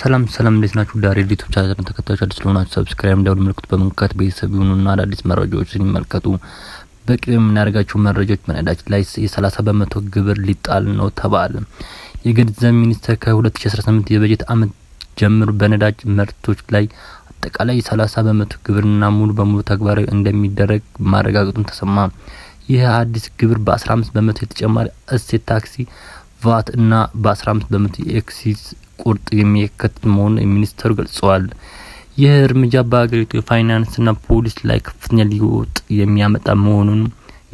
ሰላም እንዴት ናችሁ? ዳሬ ዩቲዩብ ቻናል ተከታዮች አዲስ ለሆናችሁ ሰብስክራይብ ደውል ምልክት በመንካት ቤተሰብ ይሁኑና አዳዲስ መረጃዎችን ይመልከቱ። በቅድሚያ የምናደርጋቸው መረጃዎች በነዳጅ ላይ የ30% ግብር ሊጣል ነው ተባለ። የገንዘብ ሚኒስቴር ከ2018 የበጀት ዓመት ጀምሮ በነዳጅ ምርቶች ላይ አጠቃላይ 30% ግብርና ሙሉ በሙሉ ተግባራዊ እንደሚደረግ ማረጋገጡን ተሰማ። ይህ አዲስ ግብር በ15% የተጨማሪ እሴት ታክሲ ቫት እና በ15% የኤክሲዝ ቁርጥ የሚያካትት መሆኑን ሚኒስተሩ ገልጸዋል። ይህ እርምጃ በአገሪቱ የፋይናንስና ፖሊሲ ላይ ከፍተኛ ለውጥ የሚያመጣ መሆኑን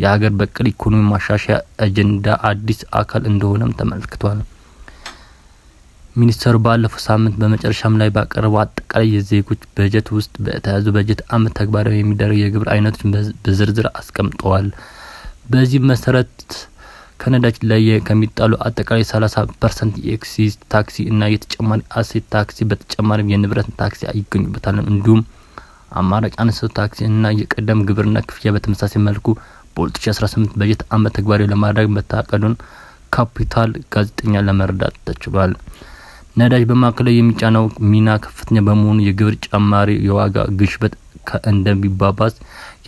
የሀገር በቀል ኢኮኖሚ ማሻሻያ አጀንዳ አዲስ አካል እንደሆነም ተመልክቷል። ሚኒስተሩ ባለፈው ሳምንት በመጨረሻም ላይ ባቀረበው አጠቃላይ የዜጎች በጀት ውስጥ በተያዘው በጀት ዓመት ተግባራዊ የሚደረጉ የግብር አይነቶችን በዝርዝር አስቀምጠዋል። በዚህ መሰረት ከነዳጅ ላይ ከሚጣሉ አጠቃላይ 30% የኤክሲዝ ታክሲ እና የተጨማሪ እሴት ታክሲ በተጨማሪ የንብረት ታክሲ ይገኙበታል። እንዲሁም አማራጭ አነስተኛ ታክሲ እና የቀደም ግብርና ክፍያ በተመሳሳይ መልኩ በ2018 በጀት ዓመት ተግባራዊ ለማድረግ መታቀዱን ካፒታል ጋዜጠኛ ለመረዳት ተችሏል። ነዳጅ በማዕከላዊ የሚጫነው ሚና ከፍተኛ በመሆኑ የግብር ጭማሪ የዋጋ ግሽበት እንደሚባባስ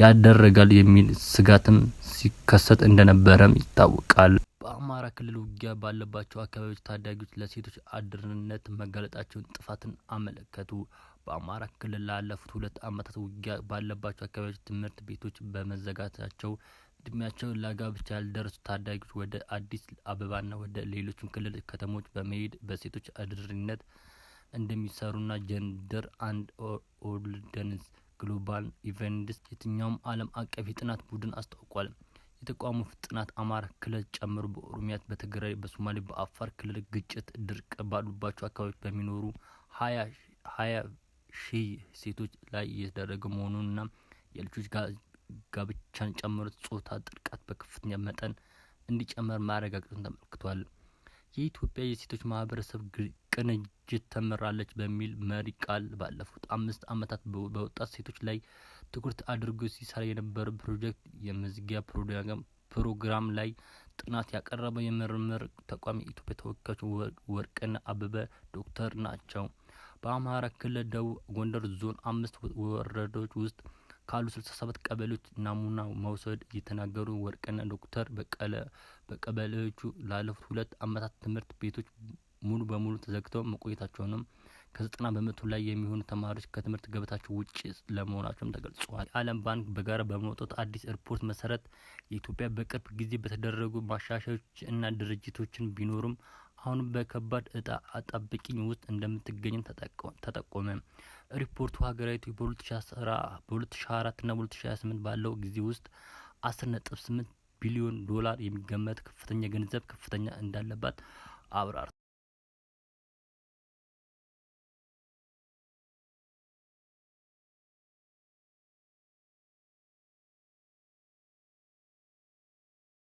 ያደርጋል የሚል ስጋትም ሲከሰት እንደነበረም ይታወቃል። በአማራ ክልል ውጊያ ባለባቸው አካባቢዎች ታዳጊዎች ለሴቶች አድርነት መጋለጣቸውን ጥፋትን አመለከቱ። በአማራ ክልል ላለፉት 2 ዓመታት ውጊያ ባለባቸው አካባቢዎች ትምህርት ቤቶች በመዘጋታቸው እድሜያቸው ለጋብቻ ያልደረሱ ታዳጊዎች ወደ አዲስ አበባና ወደ ሌሎችም ክልል ከተሞች በመሄድ በሴቶች አድርነት እንደሚሰሩና ጀንደር አንድ ኦልደንስ ግሎባል ኢቨንትስ የትኛውም ዓለም አቀፍ የጥናት ቡድን አስታውቋል። የተቋሙ ጥናት አማራ ክልል ጨምሮ በኦሮሚያ፣ በትግራይ፣ በሶማሌ፣ በአፋር ክልል ግጭት፣ ድርቅ ባሉባቸው አካባቢዎች በሚኖሩ 20 ሺህ ሴቶች ላይ የተደረገ መሆኑንና የልጆች ጋብቻን ጨምሮ ጾታ ጥቃት በከፍተኛ መጠን እንዲጨምር ማረጋገጡን ተመልክቷል። የኢትዮጵያ የሴቶች ማህበረሰብ ቅንጅት ተመራለች በሚል መሪ ቃል ባለፉት 5 ዓመታት በወጣት ሴቶች ላይ ትኩረት አድርጎ ሲሰራ የነበረው ፕሮጀክት የመዝጊያ ፕሮግራም ላይ ጥናት ያቀረበው የምርምር ተቋም የኢትዮጵያ ተወካዮች ወርቅነህ አበበ ዶክተር ናቸው። በአማራ ክልል ደቡብ ጎንደር ዞን 5 ወረዳዎች ውስጥ ካሉ 67 ቀበሌዎች ናሙና መውሰድ የተናገሩ ወርቅነህ ዶክተር በቀበሌዎቹ ላለፉት 2 ዓመታት ትምህርት ቤቶች ሙሉ በሙሉ ተዘግተው መቆየታቸውንም ከ90% ላይ የሚሆኑ ተማሪዎች ከትምህርት ገበታቸው ውጪ ለመሆናቸውም ተገልጿል። የዓለም ባንክ በጋራ በመውጣት አዲስ ሪፖርት መሰረት የኢትዮጵያ በቅርብ ጊዜ በተደረጉ ማሻሻያዎች እና ድርጅቶችን ቢኖሩም አሁን በከባድ እጣ አጣብቂኝ ውስጥ እንደምትገኝም ተጠቆመ። ሪፖርቱ ሀገሪቱ በ2024 እና 2028 ባለው ጊዜ ውስጥ 10.8 ቢሊዮን ዶላር የሚገመት ከፍተኛ ገንዘብ ክፍተኛ እንዳለባት አብራርቷል።